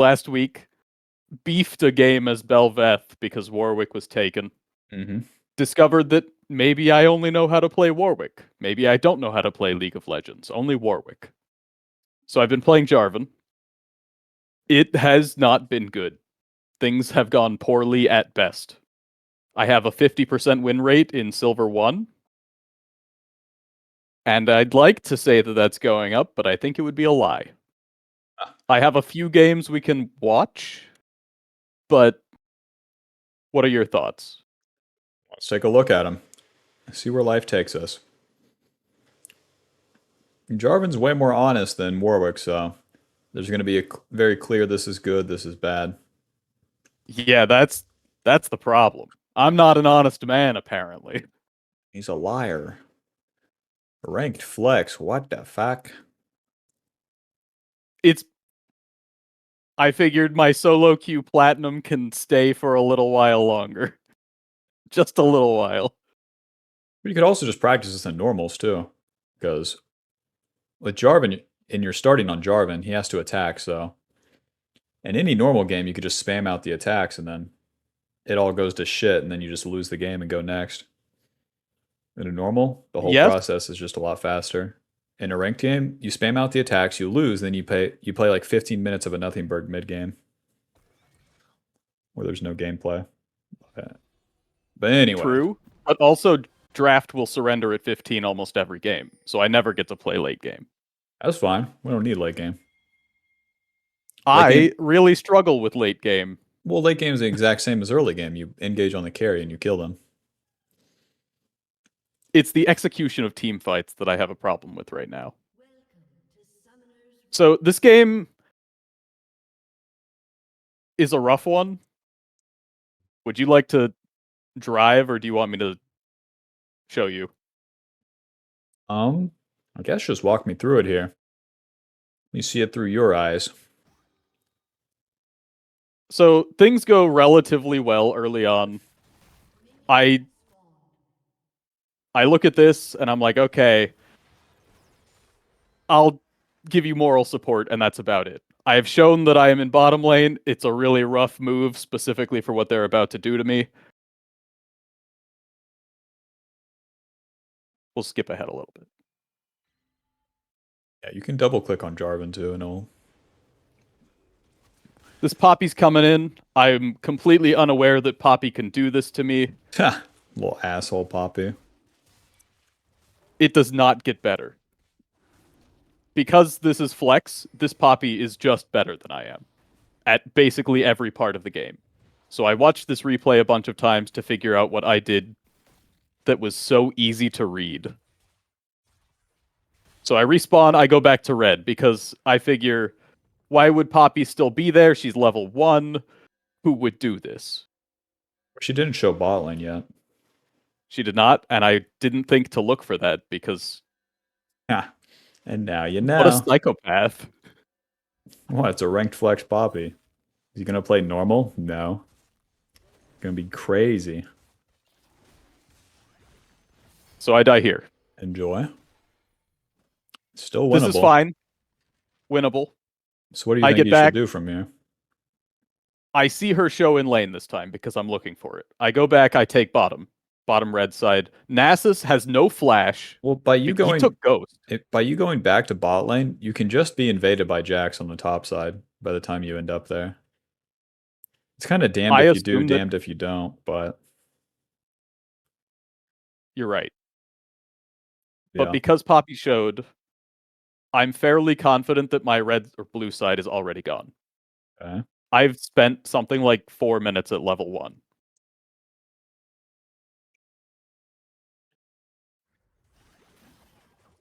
last week, beefed a game as Belveth because Warwick was taken. Mm-hmm. Discovered that maybe I only know how to play Warwick. Maybe I don't know how to play League of Legends, only Warwick. So I've been playing Jarvan. It has not been good. Things have gone poorly at best. I have a 50% win rate in Silver 1. And I'd like to say that that's going up, but I think it would be a lie. I have a few games we can watch, but what are your thoughts? Let's take a look at him. See where life takes us. Jarvan's way more honest than Warwick, so there's going to be a very clear this is good, this is bad. Yeah, that's the problem. I'm not an honest man, apparently. He's a liar. Ranked flex, what the fuck? I figured my solo queue platinum can stay for a little while longer. Just a little while. But you could also just practice this in normals too. Because with Jarvan, and you're starting on Jarvan, he has to attack, so in any normal game you could just spam out the attacks and then it all goes to shit and then you just lose the game and go next. In a normal, the whole Yes. process is just a lot faster. In a ranked game, you spam out the attacks, you lose, then you play like 15 minutes of a nothing burg mid game. Where there's no gameplay. But anyway. True. But also draft will surrender at 15 almost every game. So I never get to play late game. That's fine. We don't need late game. I really struggle with late game. Well, late game is the exact same as early game. You engage on the carry and you kill them. It's the execution of team fights that I have a problem with right now. So this game is a rough one. Would you like to drive or do you want me to show you? I guess just walk me through it here. You see it through your eyes. So things go relatively well early on. I look at this and I'm like, okay, I'll give you moral support, and that's about it. I have shown that I am in bottom lane. It's a really rough move, specifically for what they're about to do to me. We'll skip ahead a little bit. Yeah, you can double click on Jarvan too and all. This Poppy's coming in. I'm completely unaware that Poppy can do this to me. Ha! Little asshole Poppy. It does not get better. Because this is flex, this Poppy is just better than I am at basically every part of the game. So I watched this replay a bunch of times to figure out what I did that was so easy to read. So I respawn, I go back to red because I figure, why would Poppy still be there? She's level 1. Who would do this? She didn't show bot lane yet. She did not, and I didn't think to look for that because... Ha! And now you know. What a psychopath. What? It's a ranked flex Poppy. Is he gonna play normal? No. Gonna be crazy. So I die here. Enjoy. Still winnable. This is fine. Winnable. So what do you think you should do from here? I see her show in lane this time because I'm looking for it. I go back, I take bottom red side. Nasus has no flash. Well, by you going, he took Ghost. By you going back to bot lane, you can just be invaded by Jax on the top side by the time you end up there. It's kind of damned if you do, damned if you don't, but... You're right. Yeah. But because Poppy showed, I'm fairly confident that my red or blue side is already gone. Okay. I've spent something like 4 minutes at level 1.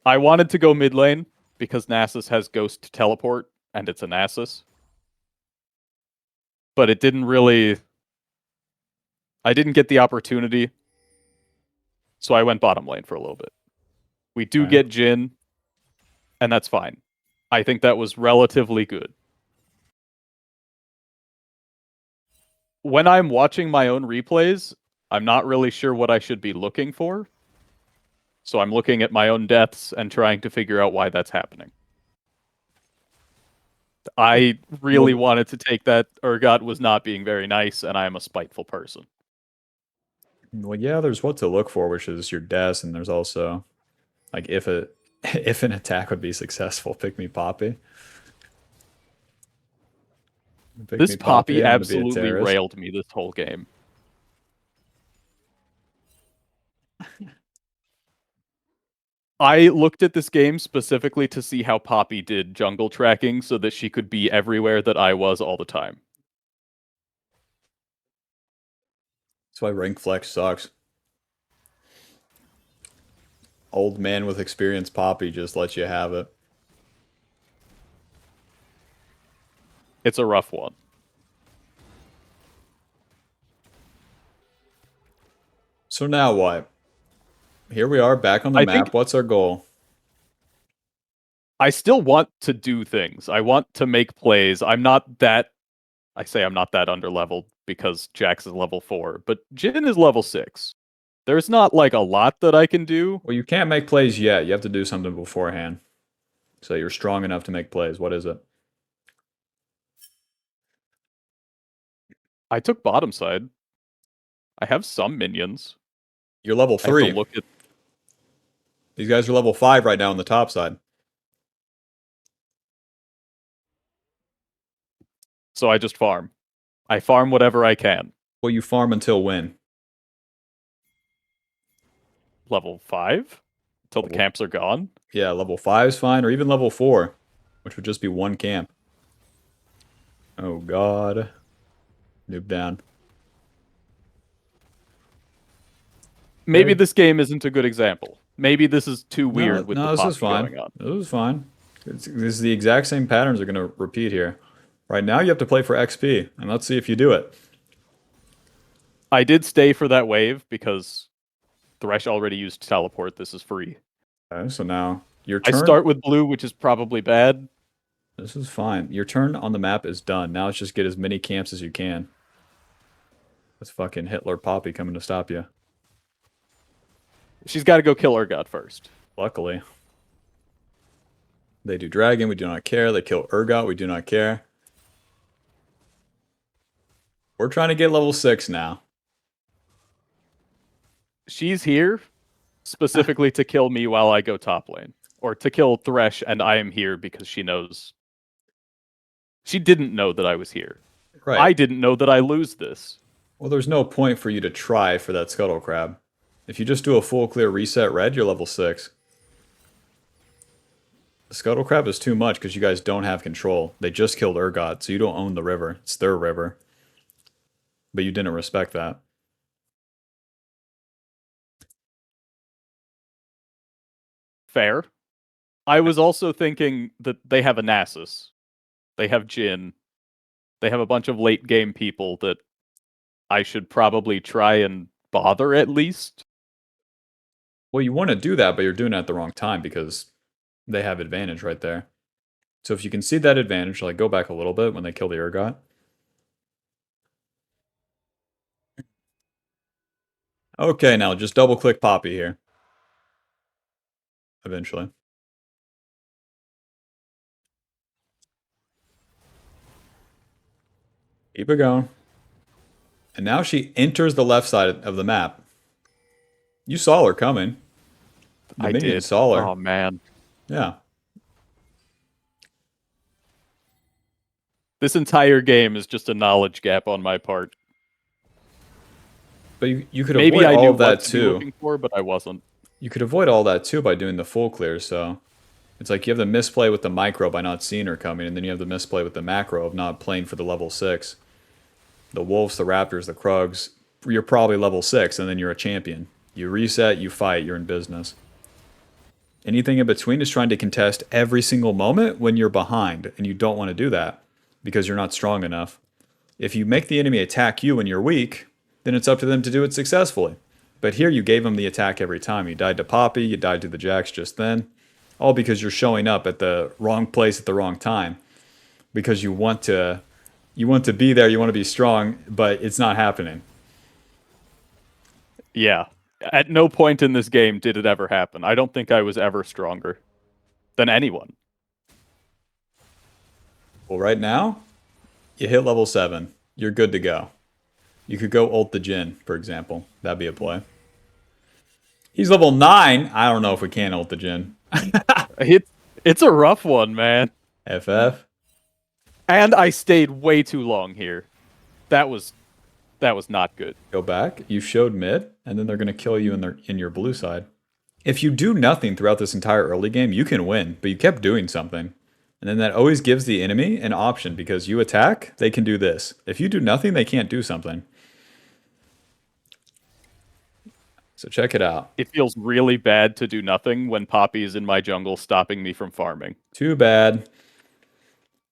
I wanted to go mid lane because Nasus has Ghost Teleport, and it's a Nasus. But it didn't really... I didn't get the opportunity, so I went bottom lane for a little bit. We do get Jhin, and that's fine. I think that was relatively good. When I'm watching my own replays, I'm not really sure what I should be looking for. So I'm looking at my own deaths and trying to figure out why that's happening. I really Well, wanted to take that Urgot was not being very nice, and I am a spiteful person. well, yeah, there's what to look for, which is your deaths, and there's also like if a if an attack would be successful, pick me Poppy. Pick This me Poppy. Poppy I'm gonna be a absolutely terrorist. railed me this whole game. I looked at this game specifically to see how Poppy did jungle tracking so that she could be everywhere that I was all the time. That's why rank flex sucks. Old man with experience Poppy just lets you have it. It's a rough one. So now what? Here we are back on the I think map. What's our goal? I still want to do things. I want to make plays. I'm not that I say I'm not that underleveled because Jax is level 4, but Jin is level 6. There's not like a lot that I can do. Well, you can't make plays yet. You have to do something beforehand. So you're strong enough to make plays. What is it? I took bottom side. I have some minions. You're level I have to 3. look at These guys are level 5 right now on the top side. so I just farm. I farm whatever I can. Well, you farm until when? Level 5 till the Level, camps are gone. yeah, level 5 is fine, or even level 4, which would just be one camp. Oh, God. Noob down. Maybe Okay. this game isn't a good example. Maybe this is too No, weird with the no, this is poppy fine. going on. This is fine. This is the exact same patterns are going to repeat here. Right now, you have to play for XP, and let's see if you do it. I did stay for that wave because Thresh already used teleport. This is free. Okay, so now your I turn. start with blue, which is probably bad. This is fine. Your turn on the map is done. Now let's just get as many camps as you can. That's fucking Hitler Poppy coming to stop you. She's got to go kill Urgot first. Luckily. They do Dragon, we do not care. They kill Urgot, we do not care. We're trying to get level 6 now. She's here specifically to kill me while I go top lane. Or to kill Thresh, and I am here because she knows. She didn't know that I was here. Right. I didn't know that I lose this. Well, there's no point for you to try for that Scuttle Crab. If you just do a full clear reset red, you're level 6. The Scuttle Crab is too much because you guys don't have control. They just killed Urgot, so you don't own the river. It's their river. But you didn't respect that. Fair. I was also thinking that they have a Nasus. They have Jin. They have a bunch of late game people that I should probably try and bother at least. Well, you want to do that, but you're doing it at the wrong time because they have advantage right there. So if you can see that advantage, like go back a little bit when they kill the Urgot. Okay, now just double click Poppy here. Eventually. Keep it going. And now she enters the left side of the map. You saw her coming. The I minions did. saw her. Oh man. Yeah. This entire game is just a knowledge gap on my part. But you could Maybe avoid I all knew of that what to be too. looking for, but I wasn't. You could avoid all that too by doing the full clear, so it's like you have the misplay with the micro by not seeing her coming, and then you have the misplay with the macro of not playing for the level 6. The Wolves, the Raptors, the Krugs, you're probably level 6, and then you're a champion. You reset, you fight, you're in business. Anything in between is trying to contest every single moment when you're behind, and you don't want to do that because you're not strong enough. If you make the enemy attack you when you're weak, then it's up to them to do it successfully. But here you gave them the attack every time. You died to Poppy, you died to the Jax just then, all because you're showing up at the wrong place at the wrong time. Because you want to be there, you want to be strong, but it's not happening. Yeah. At no point in this game did it ever happen. I don't think I was ever stronger than anyone. Well, right now, you hit level 7. You're good to go. You could go ult the Jhin, for example. That'd be a play. He's level 9. I don't know if we can ult the Jhin. It's a rough one, man. FF. And I stayed way too long here. That was not good. Go back. You showed mid, and then they're going to kill you in your blue side. If you do nothing throughout this entire early game, you can win, but you kept doing something. And then that always gives the enemy an option because you attack, they can do this. If you do nothing, they can't do something. So check it out. It feels really bad to do nothing when Poppy is in my jungle stopping me from farming. Too bad.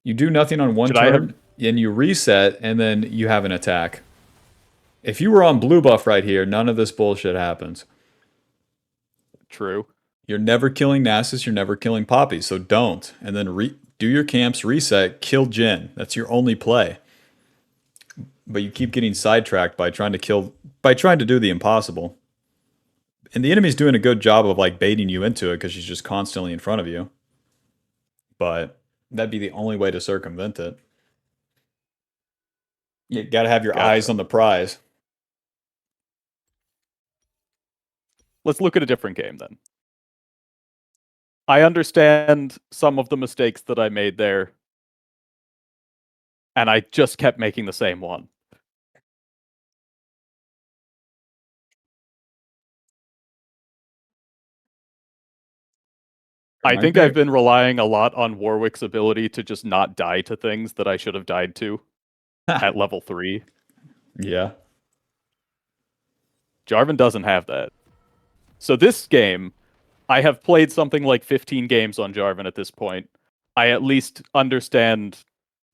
You do nothing on one turn, and you reset, and then you have an attack. If you were on blue buff right here, none of this bullshit happens. True. You're never killing Nasus, you're never killing Poppy, so don't. And then do your camps, reset, kill Jhin. That's your only play. But you keep getting sidetracked by trying to do the impossible. And the enemy's doing a good job of like baiting you into it because she's just constantly in front of you. But that'd be the only way to circumvent it. You gotta have your eyes on the prize. Let's look at a different game then. I understand some of the mistakes that I made there, and I just kept making the same one. I think I've been relying a lot on Warwick's ability to just not die to things that I should have died to at level 3. Yeah. Jarvan doesn't have that. So this game, I have played something like 15 games on Jarvan at this point. I at least understand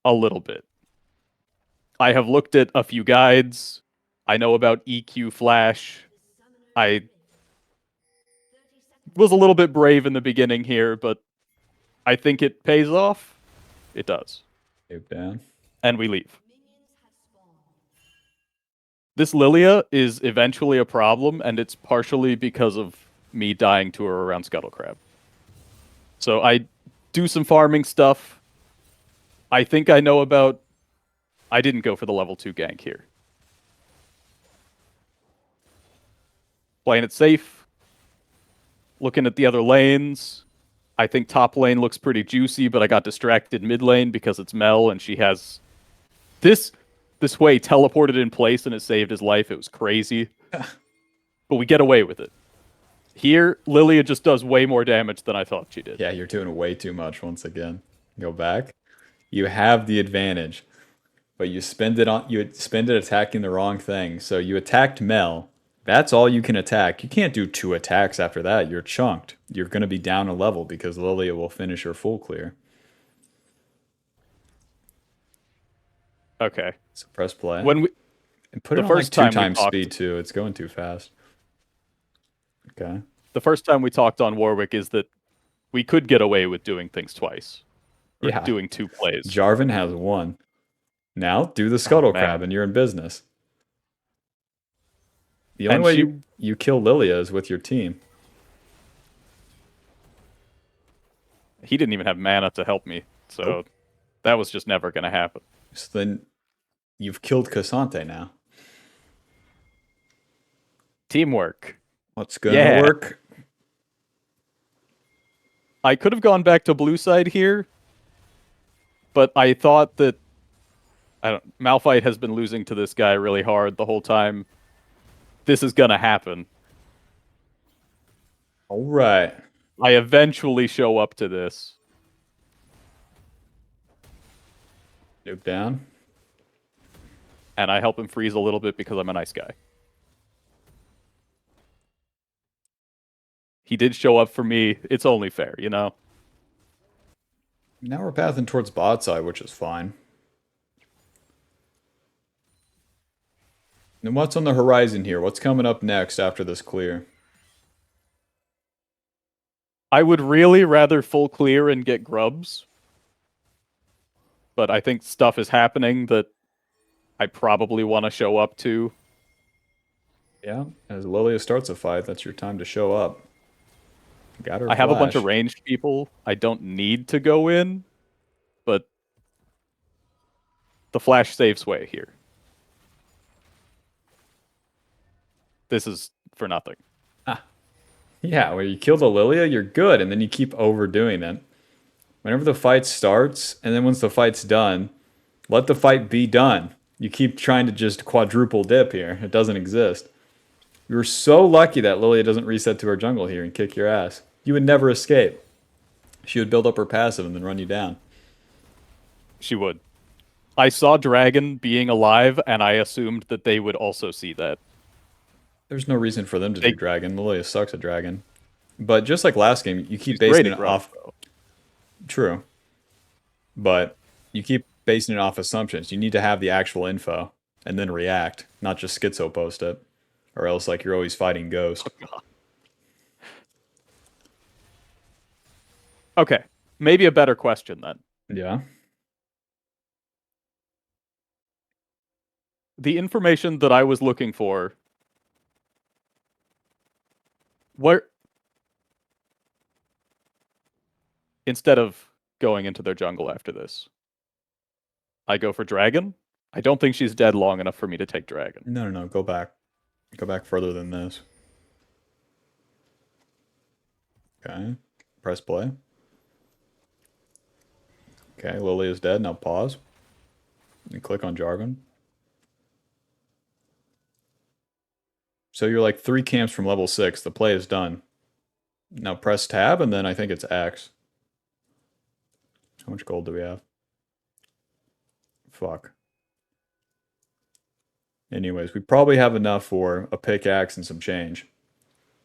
a little bit. I have looked at a few guides. I know about EQ Flash. I was a little bit brave in the beginning here, but I think it pays off. It does. Save down. And we leave. This Lilia is eventually a problem, and it's partially because of me dying to her around Scuttlecrab. So I do some farming stuff. I think I know about... I didn't go for the level 2 gank here. Playing it safe. Looking at the other lanes. I think top lane looks pretty juicy, but I got distracted mid lane because it's Mel, and she has... This way teleported in place, and it saved his life. It was crazy. But we get away with it. Here, Lilia just does way more damage than I thought she did. Yeah, you're doing way too much once again. Go back. You have the advantage, but you spend it attacking the wrong thing. So you attacked Mel. That's all you can attack. You can't do 2 attacks after that. You're chunked. You're going to be down a level because Lilia will finish her full clear. Okay. So press play. And put it on like 2 times speed too. It's going too fast. Okay. The first time we talked on Warwick is that we could get away with doing things twice. Or doing 2 plays. Jarvan has 1. Now do the Scuttlecrab and you're in business. The only way you kill Lilia is with your team. He didn't even have mana to help me, so that was just never going to happen. So then you've killed Cassante now. Teamwork. What's going to work? I could have gone back to blue side here, but I thought that Malphite has been losing to this guy really hard the whole time. This is gonna happen. All right. I eventually show up to this. Nuke down. And I help him freeze a little bit because I'm a nice guy. He did show up for me. It's only fair, you know? Now we're pathing towards bot side, which is fine. And what's on the horizon here? What's coming up next after this clear? I would really rather full clear and get grubs. But I think stuff is happening that I probably want to show up to. Yeah, as Lilia starts a fight, that's your time to show up. Got her I have a bunch of ranged people. I don't need to go in, but the flash saves way here. This is for nothing. Yeah, where you kill the Lilia, you're good, and then you keep overdoing it. Whenever the fight starts, and then once the fight's done, let the fight be done. You keep trying to just quadruple dip here. It doesn't exist. You were so lucky that Lilia doesn't reset to her jungle here and kick your ass. You would never escape. She would build up her passive and then run you down. She would. I saw Dragon being alive, and I assumed that they would also see that. There's no reason for them to They- do Dragon. Lilia sucks at Dragon. But just like last game, you keep She's basing great it at Rogue, off... though. True. But you keep basing it off assumptions. You need to have the actual info and then react, not just schizo post it. Or else like you're always fighting Ghost. Okay, maybe a better question then. Yeah. The information that I was looking for, where instead of going into their jungle after this, I go for Dragon. I don't think she's dead long enough for me to take Dragon. No. Go back. Go back further than this. Okay. Press play. Okay, Lily is dead. Now pause. And click on Jarvan. So you're like 3 camps from level 6. The play is done. Now press tab, and then I think it's X. How much gold do we have? Fuck. Anyways, we probably have enough for a pickaxe and some change.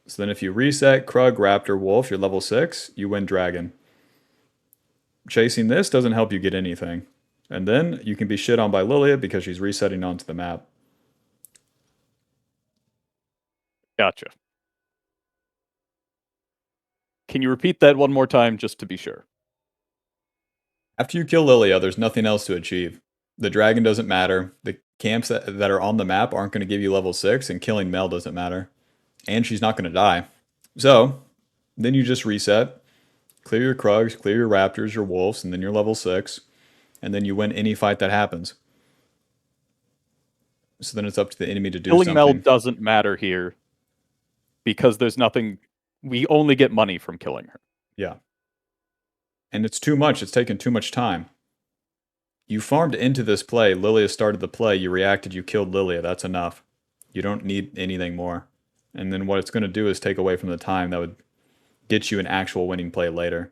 So then if you reset Krug, Raptor, Wolf, you're level 6, you win Dragon. Chasing this doesn't help you get anything. And then you can be shit on by Lilia because she's resetting onto the map. Gotcha. Can you repeat that one more time just to be sure? After you kill Lilia, there's nothing else to achieve. The dragon doesn't matter. The camps that are on the map aren't going to give you level 6, and killing Mel doesn't matter. And she's not going to die. So, then you just reset. Clear your Krugs, clear your Raptors, your Wolves, and then you're level 6. And then you win any fight that happens. So then it's up to the enemy to do Killing something. Mel doesn't matter here because there's nothing... We only get money from killing her. Yeah. And it's too much. It's taken too much time. You farmed into this play. Lilia started the play. You reacted. You killed Lilia. That's enough. You don't need anything more. And then what it's going to do is take away from the time that would get you an actual winning play later.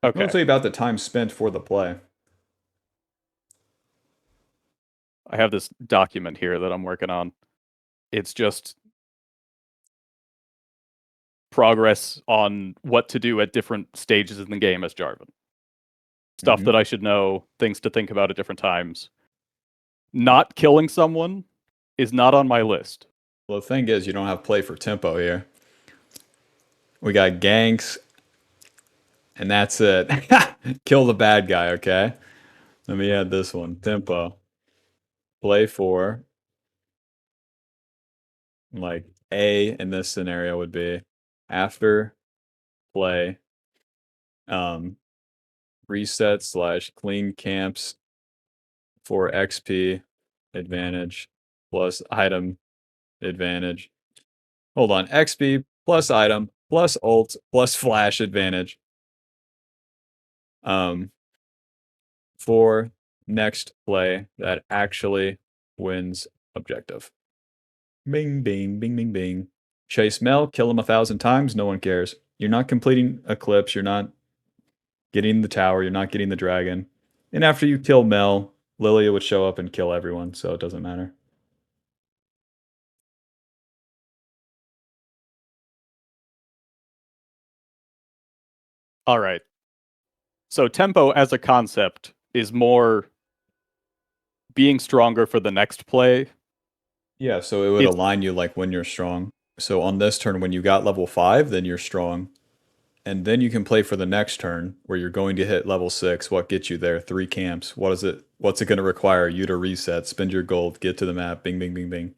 Okay. Mostly about the time spent for the play. I have this document here that I'm working on. It's just progress on what to do at different stages in the game as Jarvan. Stuff that I should know, things to think about at different times. Not killing someone is not on my list. Well, the thing is, you don't have play for tempo here. We got ganks, and that's it. Kill the bad guy, okay? Let me add this one. Tempo. Play for, like, A in this scenario would be after play, reset / clean camps for XP advantage plus item advantage. Hold on, XP plus item plus ult plus flash advantage. For next play that actually wins objective. Bing, bing, bing, bing, bing. Chase Mel, kill him 1,000 times, no one cares. You're not completing Eclipse, you're not getting the tower, you're not getting the dragon. And after you kill Mel, Lilia would show up and kill everyone, so it doesn't matter. All right. So tempo as a concept is more being stronger for the next play. Yeah, so it would align you like when you're strong. So on this turn, when you got level 5, then you're strong. And then you can play for the next turn where you're going to hit level 6. What gets you there? 3 camps. What's it going to require? You to reset, spend your gold, get to the map, bing, bing, bing, bing.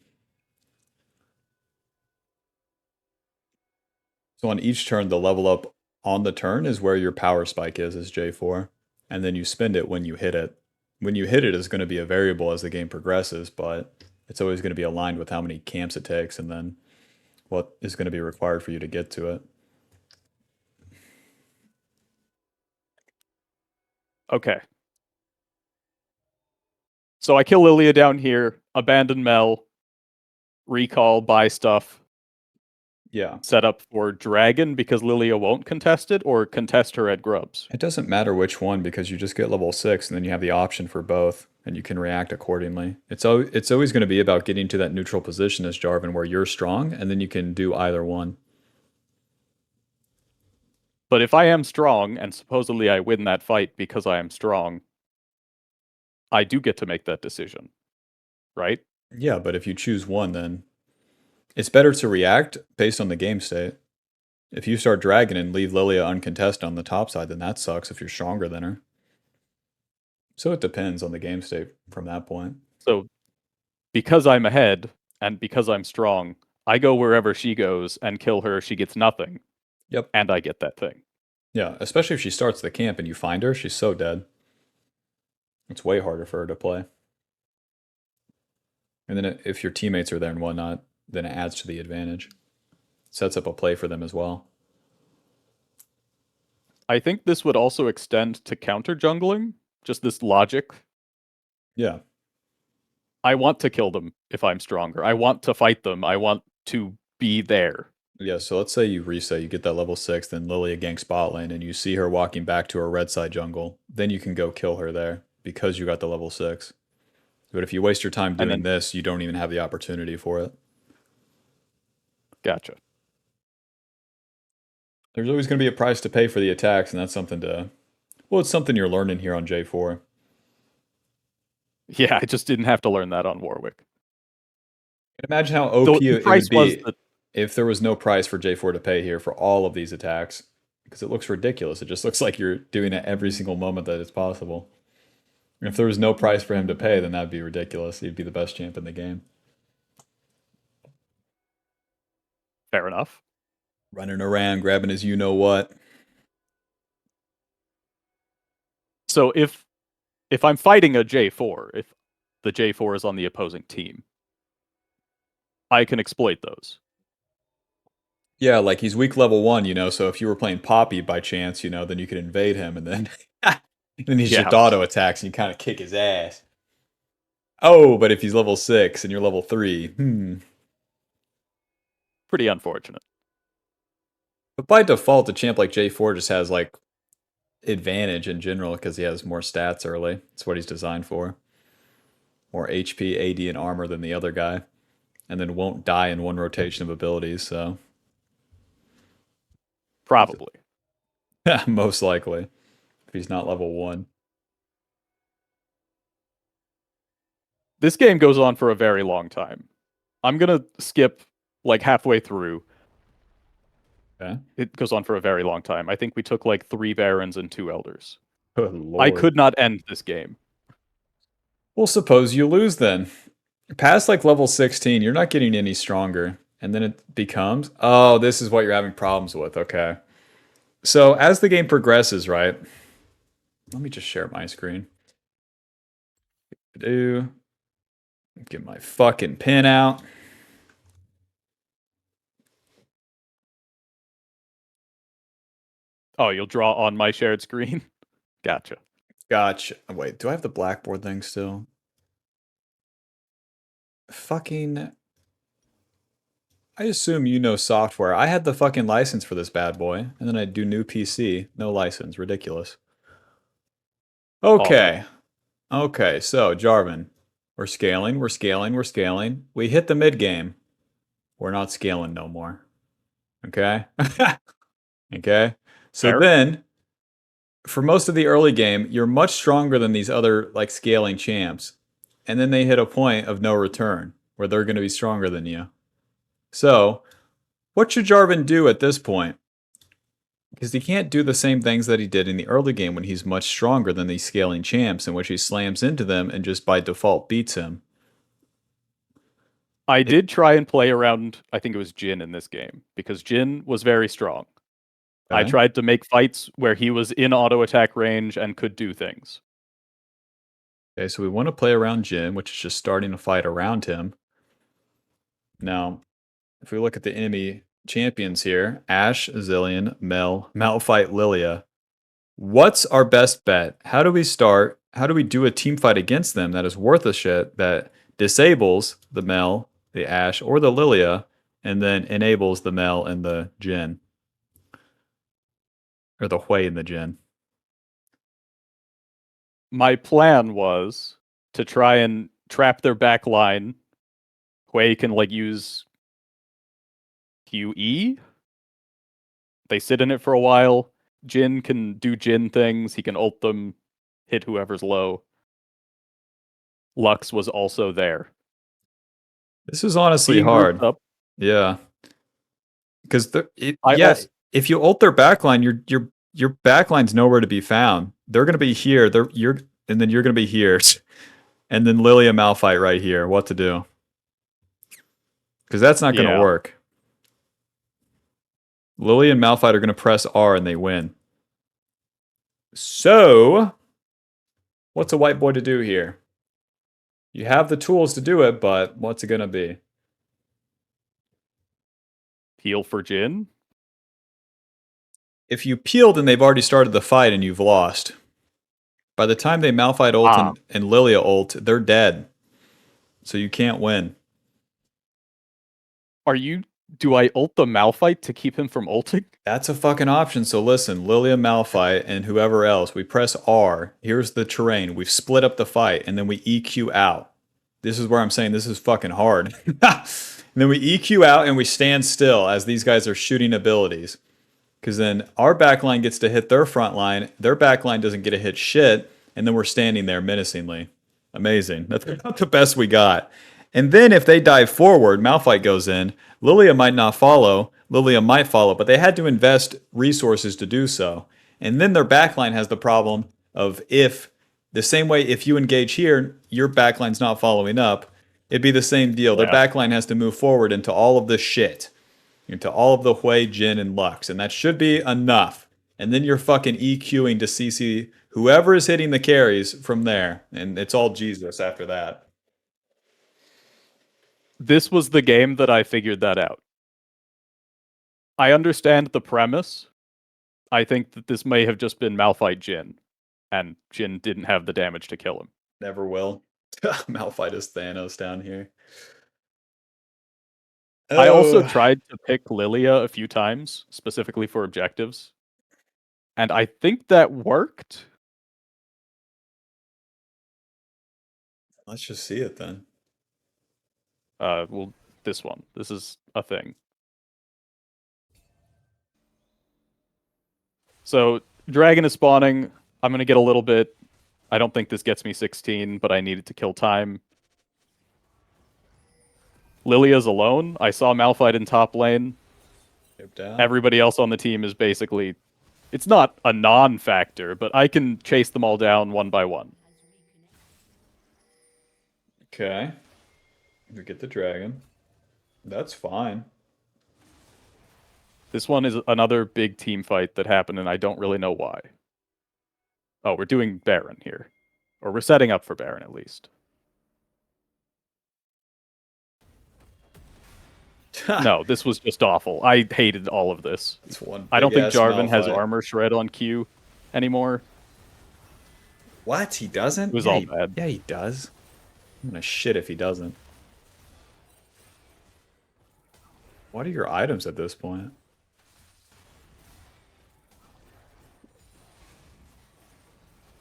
So on each turn, the level up on the turn is where your power spike is J4. And then you spend it when you hit it. When you hit it is going to be a variable as the game progresses, but it's always going to be aligned with how many camps it takes and then what is going to be required for you to get to it. Okay. So I kill Lilia down here, abandon Mel, recall, buy stuff, Yeah. set up for Dragon because Lilia won't contest it, or contest her at Grubs. It doesn't matter which one because you just get level 6 and then you have the option for both and you can react accordingly. It's always going to be about getting to that neutral position as Jarvan where you're strong and then you can do either one. But if I am strong, and supposedly I win that fight because I am strong, I do get to make that decision, right? Yeah, but if you choose one, then it's better to react based on the game state. If you start Dragon and leave Lilia uncontested on the top side, then that sucks if you're stronger than her. So it depends on the game state from that point. So because I'm ahead and because I'm strong, I go wherever she goes and kill her. She gets nothing. Yep. And I get that thing. Yeah, especially if she starts the camp and you find her, she's so dead. It's way harder for her to play. And then if your teammates are there and whatnot, then it adds to the advantage. Sets up a play for them as well. I think this would also extend to counter jungling, just this logic. Yeah. I want to kill them if I'm stronger. I want to fight them. I want to be there. Yeah, so let's say you reset, you get that level 6, then Lilia ganks bot lane, and you see her walking back to her red side jungle. Then you can go kill her there because you got the level 6. But if you waste your time doing this, you don't even have the opportunity for it. Gotcha. There's always going to be a price to pay for the attacks, and that's something to... Well, it's something you're learning here on J4. Yeah, I just didn't have to learn that on Warwick. Imagine how OP it would be that if there was no price for J4 to pay here for all of these attacks. Because it looks ridiculous. It just looks like you're doing it every single moment that it's possible. If there was no price for him to pay, then that'd be ridiculous. He'd be the best champ in the game. Fair enough. Running around, grabbing his you-know-what. So if I'm fighting a J4, if the J4 is on the opposing team, I can exploit those. Yeah, like he's weak level 1, you know, so if you were playing Poppy by chance, you know, then you could invade him and then he's just auto attacks and you kind of kick his ass. Oh, but if he's level 6 and you're level 3, Pretty unfortunate. But by default, a champ like J4 just has like advantage in general because he has more stats early. That's what he's designed for. More HP, AD, and armor than the other guy. And then won't die in one rotation of abilities, so... Probably. Most likely. If he's not level 1. This game goes on for a very long time. I'm going to skip like halfway through. Okay. It goes on for a very long time. I think we took like 3 Barons and 2 Elders. Good lord. I could not end this game. Well, suppose you lose then. Past like level 16, you're not getting any stronger. And then it becomes, oh, this is what you're having problems with. Okay. So as the game progresses, right? Let me just share my screen. Get my fucking pin out. Oh, you'll draw on my shared screen? Gotcha. Gotcha. Wait, do I have the blackboard thing still? Fucking... I assume you know software. I had the fucking license for this bad boy, and then I do new PC. No license. Ridiculous. Okay. Okay, so, Jarvan. We're scaling, we're scaling, we're scaling. We hit the mid game. We're not scaling no more. Okay? Okay? So Fair. then, for most of the early game, you're much stronger than these other, like, scaling champs. And then they hit a point of no return, where they're going to be stronger than you. So, what should Jarvan do at this point? Because he can't do the same things that he did in the early game when he's much stronger than these scaling champs, in which he slams into them and just by default beats him. I did try and play around, I think it was Jhin in this game, because Jhin was very strong. I Okay. tried to make fights where he was in auto attack range and could do things. Okay, so we want to play around Jin, which is just starting a fight around him. Now, if we look at the enemy champions here, Ashe, Zillion, Mel, Malphite, Lilia. What's our best bet? How do we start? How do we do a team fight against them that is worth a shit, that disables the Mel, the Ashe, or the Lilia, and then enables the Mel and the Jin? Or the Hui and the Jin. My plan was to try and trap their back line. Hui can like use QE. They sit in it for a while. Jin can do Jin things. He can ult them, hit whoever's low. Lux was also there. This is honestly Being grouped hard. up, Yeah. Because I also if you ult their backline, your backline's nowhere to be found. They're gonna be here. And then you're gonna be here. And then Lilia Malphite right here. What to do? Because that's not gonna yeah. work. Lily and Malphite are going to press R and they win. So, what's a white boy to do here? You have the tools to do it, but what's it going to be? Heal for Jin. If you peeled and they've already started the fight and you've lost, by the time they Malphite ult and Lilia ult, they're dead. So you can't win. Do I ult the Malphite to keep him from ulting? That's a fucking option. So listen, Lilia Malphite and whoever else, we press R. Here's the terrain. We've split up the fight and then we EQ out. This is where I'm saying this is fucking hard. And then we EQ out and we stand still as these guys are shooting abilities. Because then our backline gets to hit their front line. Their backline doesn't get to hit shit. And then we're standing there menacingly. Amazing. That's about the best we got. And then if they dive forward, Malphite goes in. Lilia might not follow. Lilia might follow, but they had to invest resources to do so. And then their backline has the problem of if, the same way if you engage here, your backline's not following up, it'd be the same deal. Their backline has to move forward into all of this shit. Into all of the Hui, Jin, and Lux. And that should be enough. And then you're fucking EQing to CC whoever is hitting the carries from there. And it's all Jesus after that. This was the game that I figured that out. I understand the premise. I think that this may have just been Malphite Jin, and Jin didn't have the damage to kill him. Never will. Malphite is Thanos down here. I also tried to pick Lilia a few times, specifically for objectives. And I think that worked. Let's just see it then. Well, this one. This is a thing. So, Dragon is spawning. I'm going to get a little bit... I don't think this gets me 16, but I needed to kill time. Lilia's alone. I saw Malphite in top lane. Everybody else on the team is basically... It's not a non-factor, but I can chase them all down one by one. Okay. We get the dragon. That's fine. This one is another big team fight that happened, and I don't really know why. Oh, we're doing Baron here. Or we're setting up for Baron, at least. No, this was just awful. I hated all of this. I don't think Jarvan has armor shred on Q anymore. What? He doesn't? It was all bad. Yeah, he does. I'm gonna shit if he doesn't. What are your items at this point?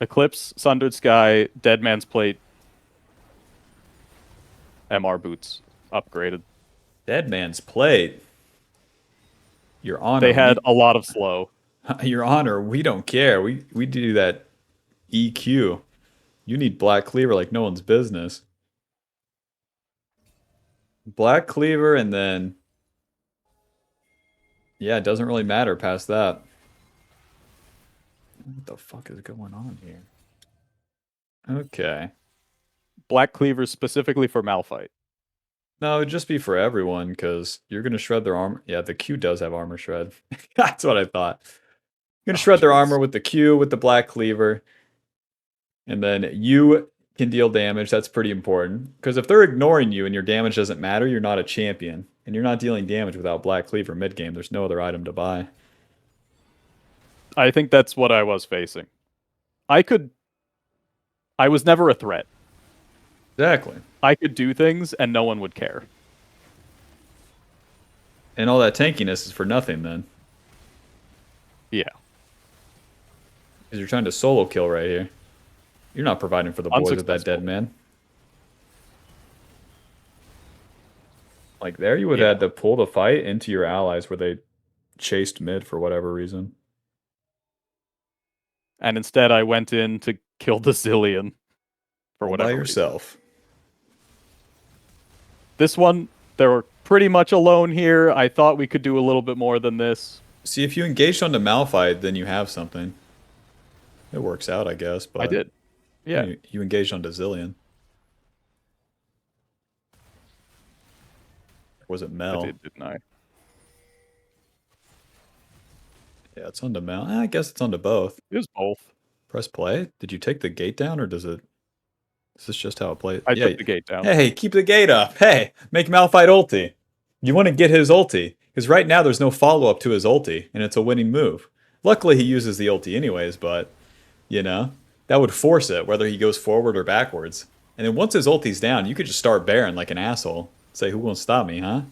Eclipse, Sundered Sky, Dead Man's Plate, MR Boots, upgraded. Dead Man's Plate? Your Honor. They had a lot of slow. Your Honor, we don't care. We do that EQ. You need Black Cleaver like no one's business. Black Cleaver and then... Yeah, it doesn't really matter past that. What the fuck is going on here? Okay. Black Cleaver specifically for Malphite. No, it'd just be for everyone because you're gonna shred their armor. Yeah, the Q does have armor shred. That's what I thought. You're gonna Oh, shred their armor jeez. with the Q with the black cleaver, and then you can deal damage. That's pretty important because if they're ignoring you and your damage doesn't matter, you're not a champion, and you're not dealing damage without black cleaver mid game. There's no other item to buy. I think that's what I was facing. I could. I was never a threat. Exactly. I could do things and no one would care. And all that tankiness is for nothing then, Yeah. because you're trying to solo kill right here. You're not providing for the boys with that dead Unsuccessful. man. Like there, you would Yeah. have had to pull the fight into your allies where they chased mid for whatever reason. And instead I went in to kill the Zillion for All by whatever reason. yourself. This one, they were pretty much alone here. I thought we could do a little bit more than this. See, if you engaged onto Malphite, then you have something. It works out, I guess, I but did. Yeah. you engaged onto Zillion. Or was it I Mel? did, didn't I? Yeah, it's onto Mel. I guess it's onto both. It was both. Press play. Did you take the gate down, or does it? Is this just how it plays? I Yeah. took the gate down. Hey, keep the gate up. Hey, make Malphite ulti. You want to get his ulti because right now there's no follow up to his ulti, and it's a winning move. Luckily, he uses the ulti anyways, but you know that would force it whether he goes forward or backwards. And then once his ulti's down, you could just start Baron like an asshole. Say, who won't stop me, huh?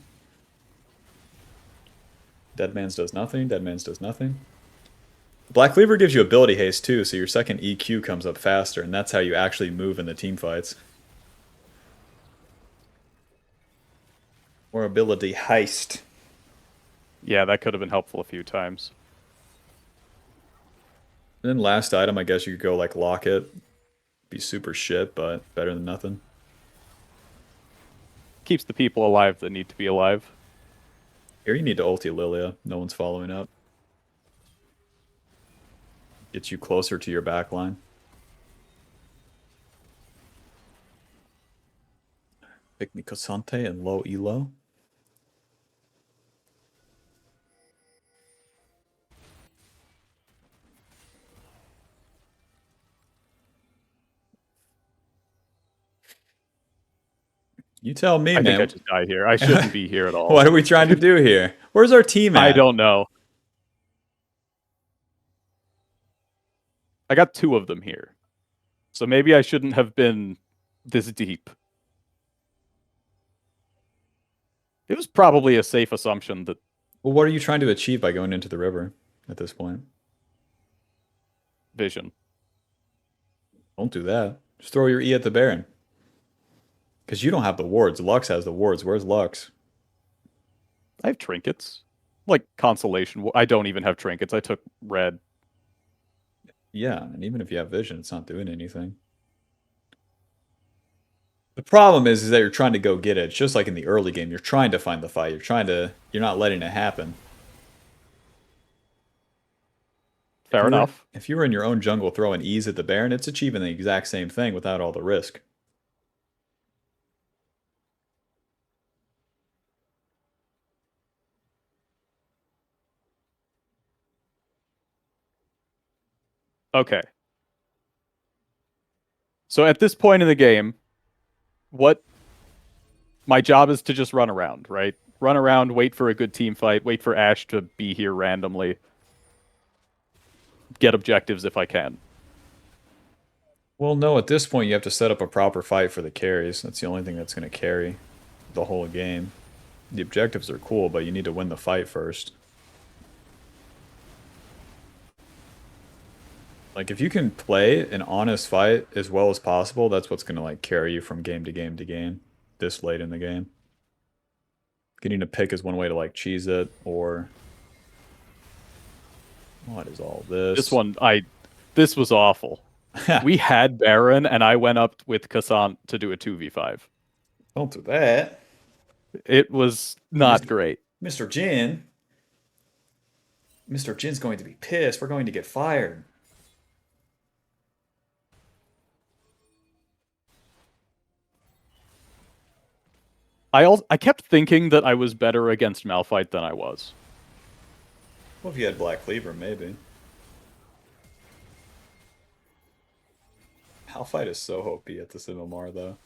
Dead Man's does nothing. Dead Man's does nothing. Black Cleaver gives you ability haste too, so your second EQ comes up faster, and that's how you actually move in the team fights. Or ability heist. Yeah, that could have been helpful a few times. And then last item, I guess you could go like Locket. Be super shit, but better than nothing. Keeps the people alive that need to be alive. Here you need to ulti Lilia. No one's following up. Gets you closer to your backline. Pick me Cosante and low elo. You tell me, I man. think I just died here. I shouldn't be here at all. What are we trying to do here? Where's our team at? I don't know. I got two of them here. So maybe I shouldn't have been this deep. It was probably a safe assumption that... Well, what are you trying to achieve by going into the river at this point? Vision. Don't do that. Just throw your E at the Baron. Because you don't have the wards. Lux has the wards. Where's Lux? I have trinkets. Like consolation. I don't even have trinkets. I took red. Yeah, and even if you have vision, it's not doing anything. The problem is that you're trying to go get it. It's just like in the early game. You're trying to find the fight. You're not letting it happen. Fair enough. If you were in your own jungle throwing E's at the Baron, it's achieving the exact same thing without all the risk. Okay. So at this point in the game, what my job is to just run around, right? Run around, wait for a good team fight, wait for Ashe to be here randomly, get objectives if I can. Well, no, at this point you have to set up a proper fight for the carries. That's the only thing that's going to carry the whole game. The objectives are cool, but you need to win the fight first. Like, if you can play an honest fight as well as possible, that's what's going to, like, carry you from game to game to game this late in the game. Getting a pick is one way to, like, cheese it, or... What is all this? This was awful. We had Baron, and I went up with Cassant to do a 2v5. Don't do that. It was not great. Mr. Jin. Mr. Jin's going to be pissed. We're going to get fired. I kept thinking that I was better against Malphite than I was. Well, if you had Black Cleaver, maybe. Malphite is so OP at the Sinnomar, though.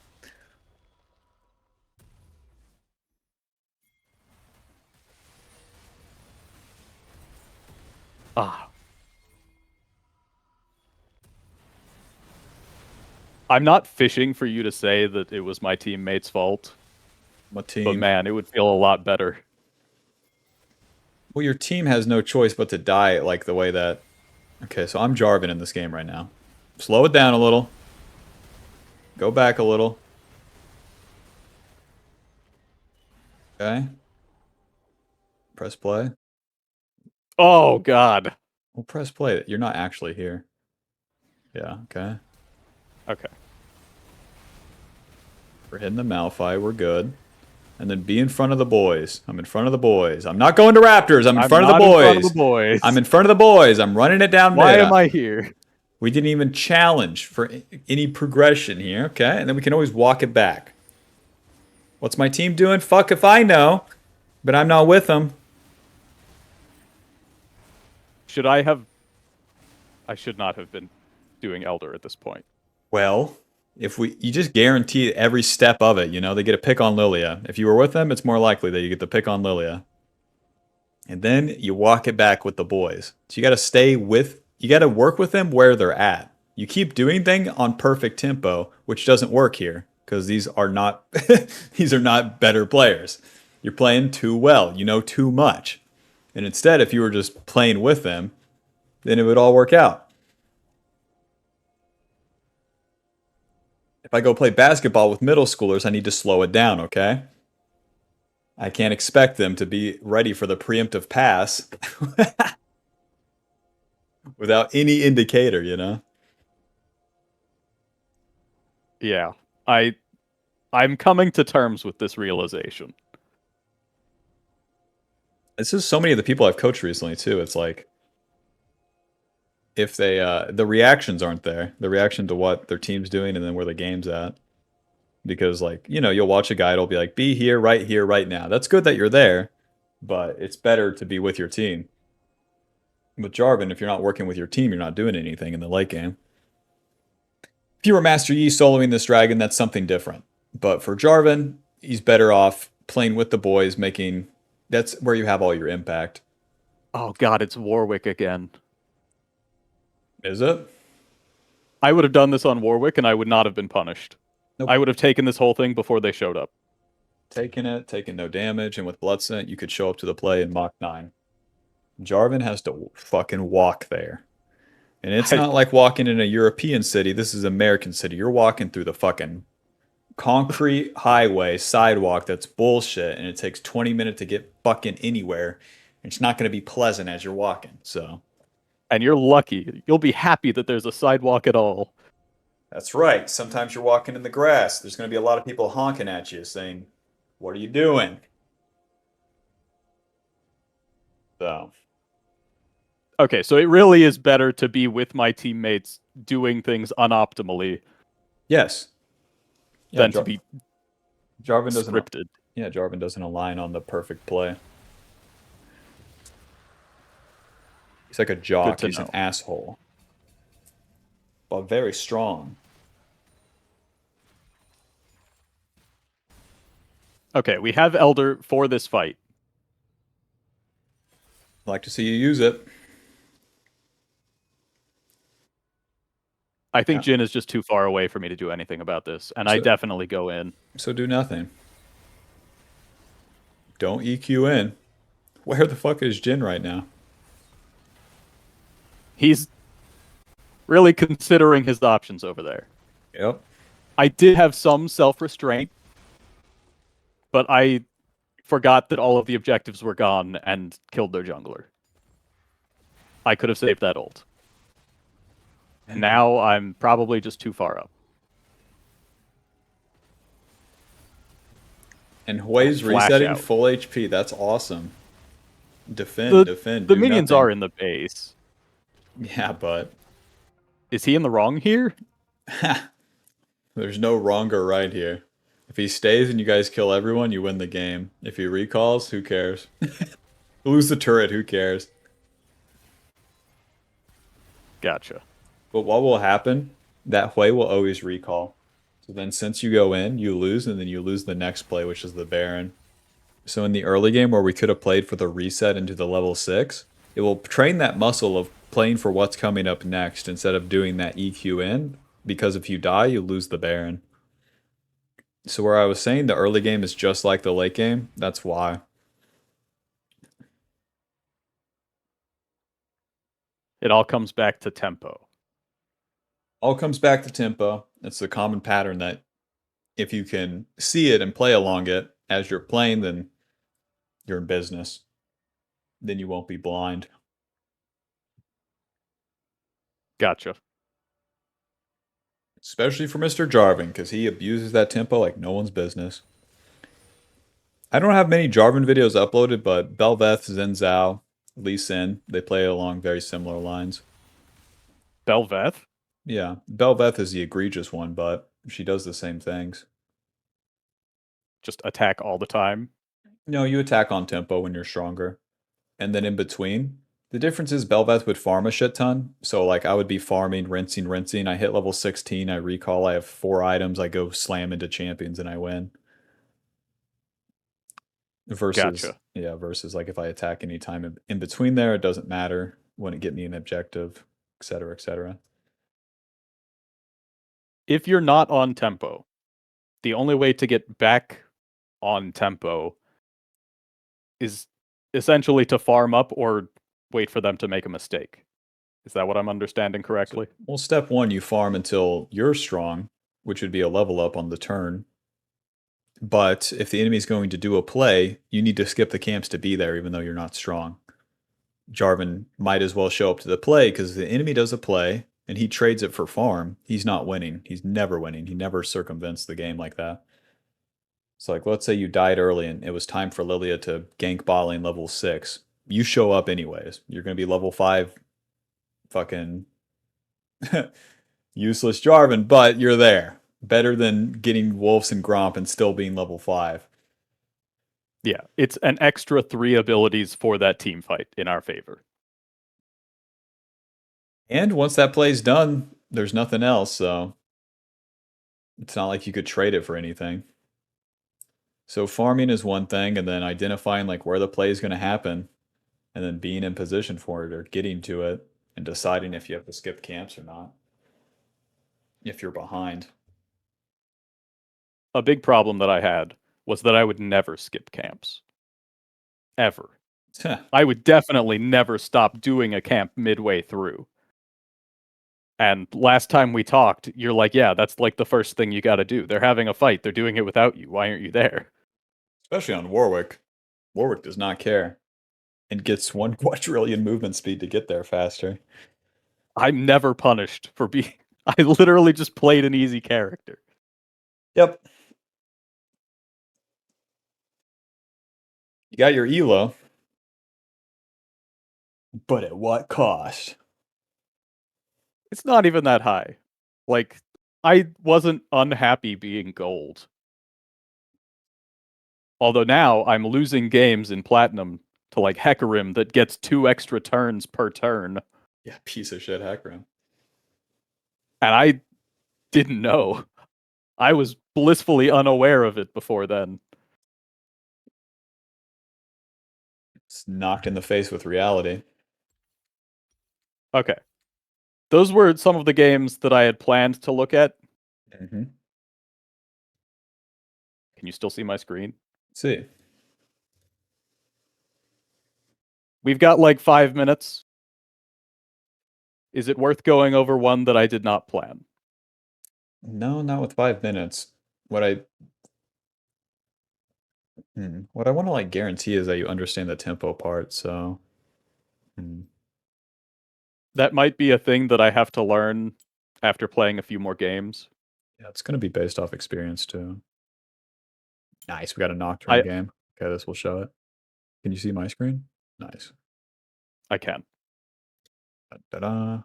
Ah. I'm not fishing for you to say that it was my teammate's fault, My but team. man, it would feel a lot better. Well, your team has no choice but to die like the way that... Okay, so I'm Jarvan in this game right now. Slow it down a little. Go back a little. Okay. Press play. Oh god. Well, press play. You're not actually here. Yeah, okay. Okay. We're hitting the Malphite. We're good. And then be in front of the boys. I'm in front of the boys. I'm not going to Raptors. I'm in front of the not in front of boys. the boys. I'm in front of the boys. I'm running it down Why mid. am I here? We didn't even challenge for any progression here, okay? And then we can always walk it back. What's my team doing? Fuck if I know. But I'm not with them. Should I have... I should not have been doing Elder at this point. Well, you just guarantee every step of it, you know? They get a pick on Lilia. If you were with them, it's more likely that you get the pick on Lilia. And then you walk it back with the boys. So you got to stay with... You got to work with them where they're at. You keep doing things on perfect tempo, which doesn't work here because these are not these are not better players. You're playing too well. You know too much. And instead, if you were just playing with them, then it would all work out. If I go play basketball with middle schoolers, I need to slow it down, okay? I can't expect them to be ready for the preemptive pass without any indicator, you know? Yeah. I'm coming to terms with this realization. This is so many of the people I've coached recently too. It's like if they the reactions aren't there, the reaction to what their team's doing and then where the game's at. Because like, you know, you'll watch a guy, it'll be like, be here, right now. That's good that you're there, but it's better to be with your team. With Jarvan, if you're not working with your team, you're not doing anything in the late game. If you were Master Yi soloing this dragon, that's something different. But for Jarvan, he's better off playing with the boys, making... That's where you have all your impact. Oh god, it's Warwick again. Is it? I would have done this on Warwick and I would not have been punished. Nope. I would have taken this whole thing before they showed up. Taking no damage, and with Blood Scent, you could show up to the play in Mach 9. Jarvan has to fucking walk there. And it's not like walking in a European city. This is American city. You're walking through the fucking concrete highway sidewalk that's bullshit, and it takes 20 minutes to get fucking anywhere. It's not going to be pleasant as you're walking, so... And you're lucky. You'll be happy that there's a sidewalk at all. That's right. Sometimes you're walking in the grass. There's going to be a lot of people honking at you saying, what are you doing? So... Okay, so it really is better to be with my teammates doing things unoptimally. Yes. Than to be Jarvan doesn't scripted. Yeah, Jarvan doesn't align on the perfect play. He's like a jock. He's an asshole. But very strong. Okay, we have Elder for this fight. I'd like to see you use it. I think Jhin is just too far away for me to do anything about this, and I definitely go in. So do nothing. Don't EQ in. Where the fuck is Jhin right now? He's really considering his options over there. Yep. I did have some self-restraint, but I forgot that all of the objectives were gone and killed their jungler. I could have saved that ult. And now I'm probably just too far up. And Hui's resetting full HP. That's awesome. Defend. The minions are in the base. Yeah, but... Is he in the wrong here? There's no wrong or right here. If he stays and you guys kill everyone, you win the game. If he recalls, who cares? Lose the turret, who cares? Gotcha. But what will happen? That Hui will always recall. So then since you go in, you lose, and then you lose the next play, which is the Baron. So in the early game where we could have played for the reset into the level 6, it will train that muscle of playing for what's coming up next instead of doing that EQ in, because if you die, you lose the Baron. So where I was saying the early game is just like the late game, that's why. It all comes back to tempo. All comes back to tempo. It's the common pattern that if you can see it and play along it as you're playing, then you're in business. Then you won't be blind. Gotcha. Especially for Mr. Jarvan, because he abuses that tempo like no one's business. I don't have many Jarvan videos uploaded, but Belveth, Xin Zhao, Lee Sin, they play along very similar lines. Belveth? Yeah, Belveth is the egregious one, but she does the same things. Just attack all the time. No, you attack on tempo when you're stronger. And then in between, the difference is Belveth would farm a shit ton. So like I would be farming, rinsing. I hit level 16, I recall, I have 4 items, I go slam into champions and I win. Versus, Gotcha. yeah, versus like if I attack any time in between there, it doesn't matter. Wouldn't get me an objective, etc., etc. If you're not on tempo, the only way to get back on tempo is essentially to farm up or wait for them to make a mistake. Is that what I'm understanding correctly? Well, step 1, you farm until you're strong, which would be a level up on the turn. But if the enemy's going to do a play, you need to skip the camps to be there, even though you're not strong. Jarvan might as well show up to the play because the enemy does a play and he trades it for farm. He's not winning. He's never winning. He never circumvents the game like that. So, like, let's say you died early and it was time for Lilia to gank bot lane level 6. You show up anyways. You're going to be level 5 fucking useless Jarvan, but you're there. Better than getting Wolves and Gromp and still being level 5. Yeah, it's an extra 3 abilities for that team fight in our favor. And once that play's done, there's nothing else, so it's not like you could trade it for anything. So farming is one thing, and then identifying like where the play is going to happen, and then being in position for it or getting to it, and deciding if you have to skip camps or not. If you're behind. A big problem that I had was that I would never skip camps. Ever. I would definitely never stop doing a camp midway through. And last time we talked, you're like, yeah, that's like the first thing you gotta do. They're having a fight. They're doing it without you. Why aren't you there? Especially on Warwick. Warwick does not care. And gets 1 quadrillion movement speed to get there faster. I'm never punished for being. I literally just played an easy character. Yep. You got your elo. But at what cost? It's not even that high. Like, I wasn't unhappy being gold. Although now I'm losing games in platinum to like Hecarim that gets 2 extra turns per turn. Yeah, piece of shit Hecarim. And I didn't know. I was blissfully unaware of it before then. It's knocked in the face with reality. Okay. Those were some of the games that I had planned to look at. Mm-hmm. Can you still see my screen? See. We've got like 5 minutes. Is it worth going over one that I did not plan? No, not with 5 minutes. What I what I want to like guarantee is that you understand the tempo part, so That might be a thing that I have to learn after playing a few more games. yeah, it's gonna be based off experience too. Nice, we got a Nocturne game. Okay, this will show it. Can you see my screen? Nice. I can. Da-da.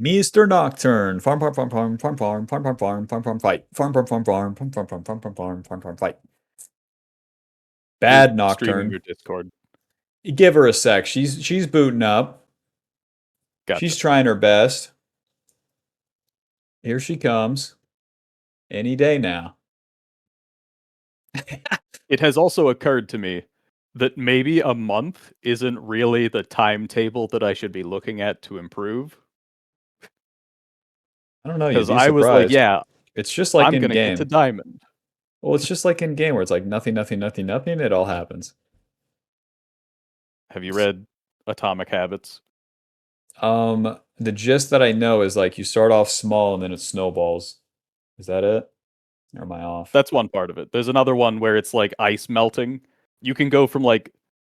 Mr. Nocturne. Farm, farm, farm, farm, farm, farm, farm, farm, farm, farm, farm, fight. Farm, farm, farm, farm, farm, farm, farm, farm, farm, farm, farm, farm, fight. You're Bad streaming Nocturne. your Discord. Give her a sec. She's booting up. Gotcha. She's trying her best. Here she comes. Any day now. It has also occurred to me that maybe a month isn't really the timetable that I should be looking at to improve. I don't know. You'd Because be I was like, surprised. yeah, It's just like I'm in gonna game. get to diamond. Well, it's just like in game where it's like nothing, nothing, nothing, nothing. It all happens. Have you read Atomic Habits? The gist that I know is like you start off small and then it snowballs. Is that it? Or am I off? That's one part of it. There's another one where it's like ice melting. You can go from like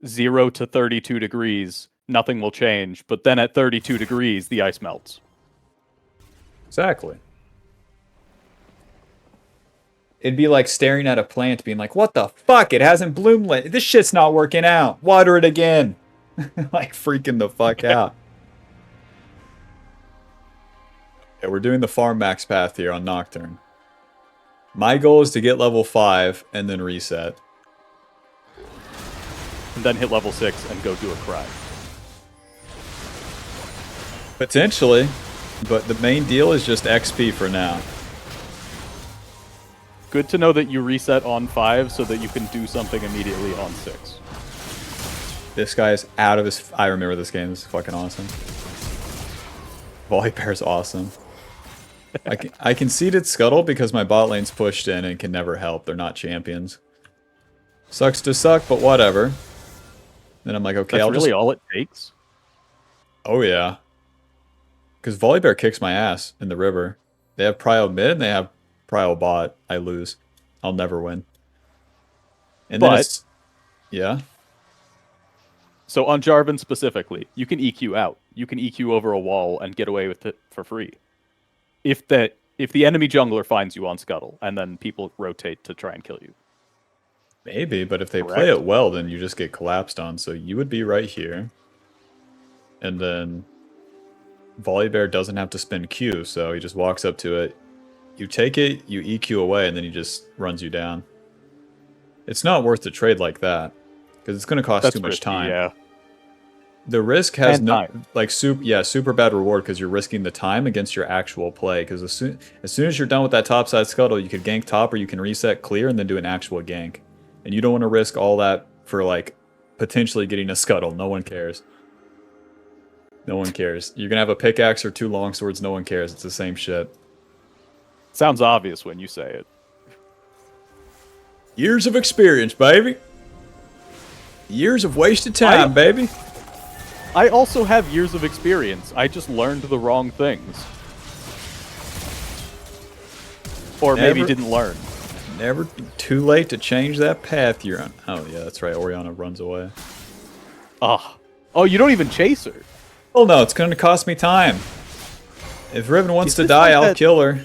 0 to 32 degrees, nothing will change, but then at 32 degrees, the ice melts. Exactly. It'd be like staring at a plant being like, what the fuck? It hasn't bloomed. This shit's not working out. Water it again. Like freaking the fuck out. Yeah, we're doing the farm max path here on Nocturne. My goal is to get level 5 and then reset. And then hit level 6 and go do a cry. Potentially. But the main deal is just XP for now. Good to know that you reset on 5 so that you can do something immediately on 6. This guy is out of his... I remember this game. This is fucking awesome. Volibear's awesome. I conceded Scuttle because my bot lane's pushed in and can never help. They're not champions. Sucks to suck, but whatever. Then I'm like, okay, That's I'll really just... all it takes? Oh, yeah. Because Volibear kicks my ass in the river. They have prio mid and they have prio bot. I lose. I'll never win. And then it's... Yeah? So on Jarvan specifically, you can EQ out. You can EQ over a wall and get away with it for free. If the enemy jungler finds you on Scuttle, and then people rotate to try and kill you. Maybe, but if they Correct. play it well, then you just get collapsed on. So you would be right here. And then Volibear doesn't have to spend Q, so he just walks up to it. You take it, you EQ away, and then he just runs you down. It's not worth to trade like that. Because it's going to cost too much risky, time. Yeah. The risk has And no time. like super bad reward because you're risking the time against your actual play. Because as soon as you're done with that top side scuttle, you could gank top or you can reset clear and then do an actual gank. And you don't want to risk all that for like potentially getting a scuttle. No one cares. No one cares. You're gonna have a pickaxe or 2 longswords. No one cares. It's the same shit. Sounds obvious when you say it. Years of experience, baby. Years of wasted time, baby. I also have years of experience. I just learned the wrong things. Or maybe didn't learn. Never too late to change that path you're on. Oh, yeah, that's right. Orianna runs away. Ah. Oh, you don't even chase her. Well, no, it's going to cost me time. If Riven wants Is to this die, like I'll that- kill her.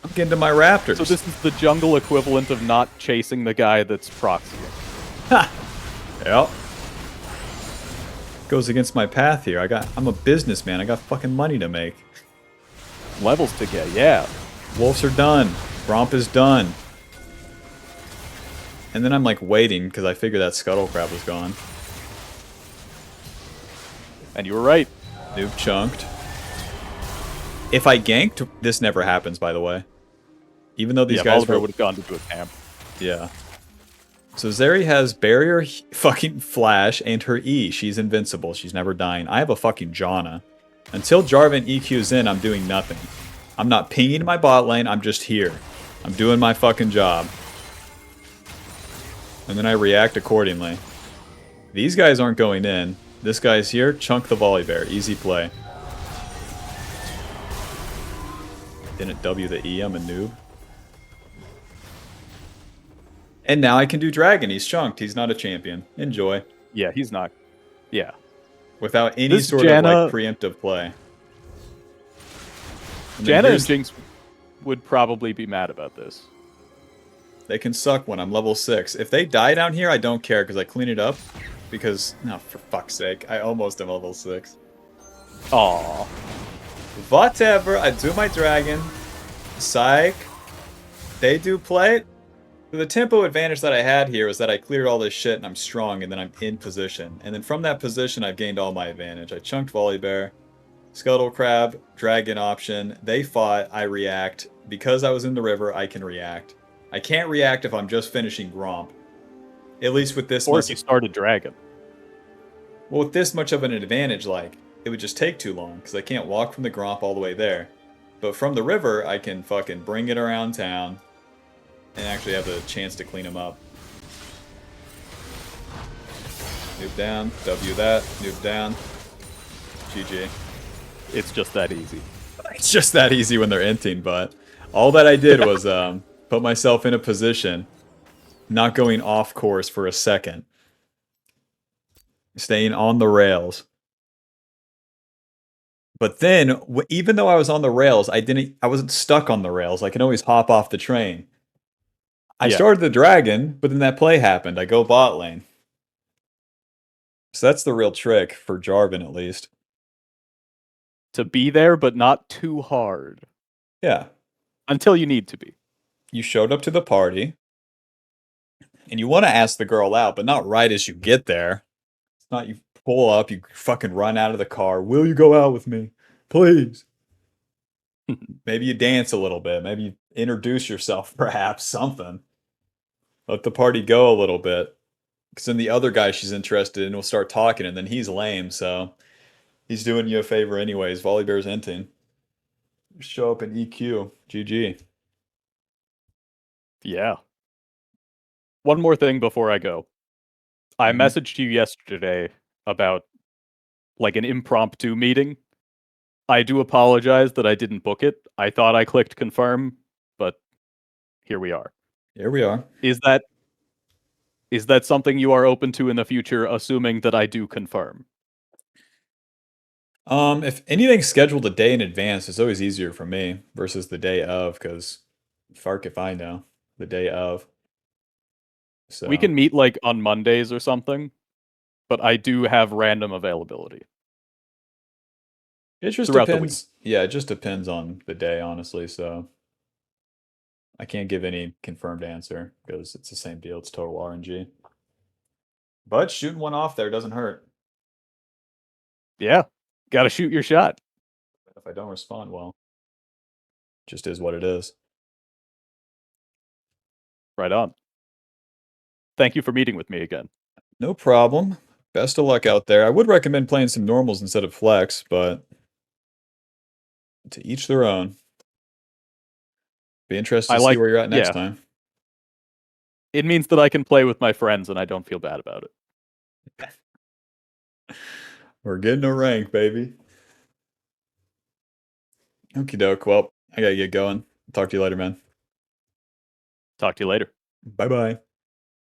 I'm getting to my raptors. So this is the jungle equivalent of not chasing the guy that's proxying. Ha! Yep. Goes against my path here. I'm a businessman. I got fucking money to make. Levels to get, yeah. Wolves are done. Romp is done. And then I'm like waiting because I figured that scuttle crab was gone. And you were right. Noob chunked. If I ganked, this never happens, by the way. Even though these guys Volibear would have gone to do a camp. Yeah. So Zeri has barrier, fucking flash, and her E. She's invincible. She's never dying. I have a fucking Janna. Until Jarvan EQs in, I'm doing nothing. I'm not pinging my bot lane. I'm just here. I'm doing my fucking job. And then I react accordingly. These guys aren't going in. This guy's here. Chunk the Volibear. Easy play. Didn't W the E. I'm a noob. And now I can do Dragon. He's chunked. He's not a champion. Enjoy. Yeah, he's not. Yeah. Without any This sort of like preemptive play. And then Janna and here's- Jinx would probably be mad about this. They can suck when I'm level 6. If they die down here, I don't care because I clean it up. because, no, for fuck's sake, I almost am level 6. Aw. Whatever, I do my dragon. Psych. They do play. The tempo advantage that I had here was that I cleared all this shit and I'm strong and then I'm in position. And then from that position, I've gained all my advantage. I chunked Volibear, Scuttle Crab, Dragon option. They fought, I react. Because I was in the river, I can react. I can't react if I'm just finishing Gromp. At least with this Or much. if you started Dragon. Well, with this much of an advantage, like, it would just take too long because I can't walk from the Gromp all the way there. But from the river, I can fucking bring it around town and actually have the chance to clean them up. Noob down, W that, noob down. GG. It's just that easy. It's just that easy when they're inting, but all that I did was put myself in a position, not going off course for a second. Staying on the rails. But then, even though I was on the rails, I wasn't stuck on the rails. I can always hop off the train. I started the dragon, but then that play happened. I go bot lane. So that's the real trick, for Jarvan at least. To be there, but not too hard. Yeah. Until you need to be. You showed up to the party, and you want to ask the girl out, but not right as you get there. It's not you pull up, you fucking run out of the car. Will you go out with me? Please. Maybe you dance a little bit. Maybe you introduce yourself, perhaps. Something. Let the party go a little bit. Because then the other guy she's interested in will start talking, and then he's lame, so he's doing you a favor anyways. Volibear's inting. Show up in EQ. GG. Yeah. One more thing before I go. I messaged you yesterday about like an impromptu meeting. I do apologize that I didn't book it. I thought I clicked confirm, but here we are. Here we are. Is that something you are open to in the future, assuming that I do confirm? If anything's scheduled a day in advance, it's always easier for me versus the day of, because fark if I know. The day of. So We can meet like on Mondays or something, but I do have random availability. it just throughout the depends. Yeah, it just depends on the day, honestly. So I can't give any confirmed answer because it's the same deal. It's total RNG. But shooting one off there doesn't hurt. Yeah, gotta shoot your shot. If I don't respond well, just is what it is. Right on. Thank you for meeting with me again. No problem. Best of luck out there. I would recommend playing some normals instead of flex, but to each their own. Be interested to see where you're at next time. It means that I can play with my friends and I don't feel bad about it. We're getting a rank, baby. Okie doke. Well, I gotta get going. Talk to you later, man. Talk to you later. Bye bye.